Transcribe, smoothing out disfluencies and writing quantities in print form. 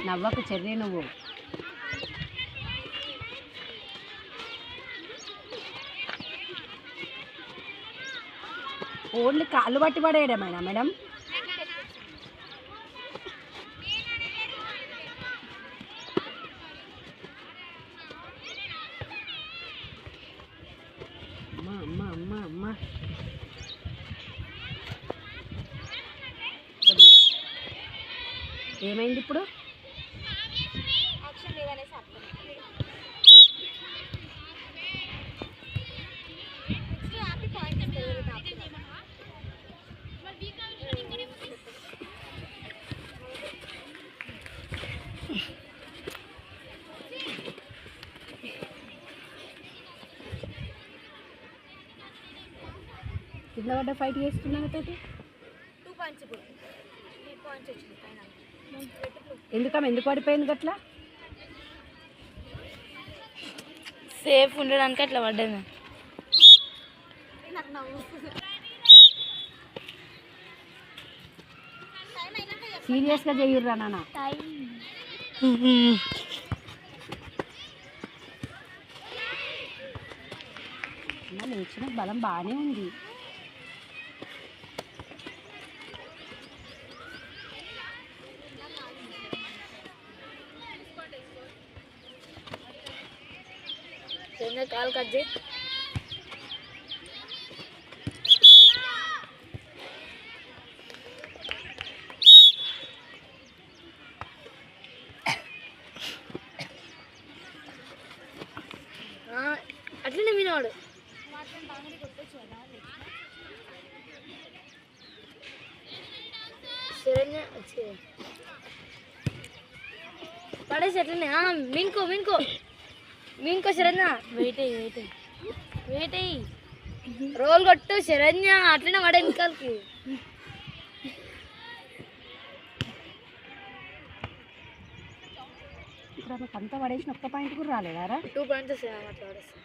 నవ్వకు cherry నువ్వు. Only కాళ్ళు పట్టి పడేయడమేనా మేడం? అమ్మా అమ్మా అమ్మా అమ్మా ఏమైంది ఇప్పుడు? కింద పడ్డ ఫైట్ చేస్తున్నాను తోటి. 2 పాయింట్స్ ఇప్పుడు 3 పాయింట్స్ వచ్చింది ఫైనల్. ఎందుకమ్మా ఎందుకు పడిపోయింది అట్లా? సేఫ్ ఉండడానికి అట్లా పడ్డాను. సీరియస్గా చెయ్యర్రా నాన్న. లేచిన బలం బాగానే ఉంది. కాల్ కట్ చేయి. అట్లనే వినవాడు పడేసి అట్లనే. మింకో మింకో మింకో శరణ్య. వెయిట్ అయ్యి రోల్ కొట్టు శరణ్య. అట్లనే పడే వెనకాలకి. ఇప్పుడు అంతా పడేసిన ఒక్క పాయింట్ కూడా రాలేదారా? 2 పాయింట్స్ అట్లా పడేస్తా.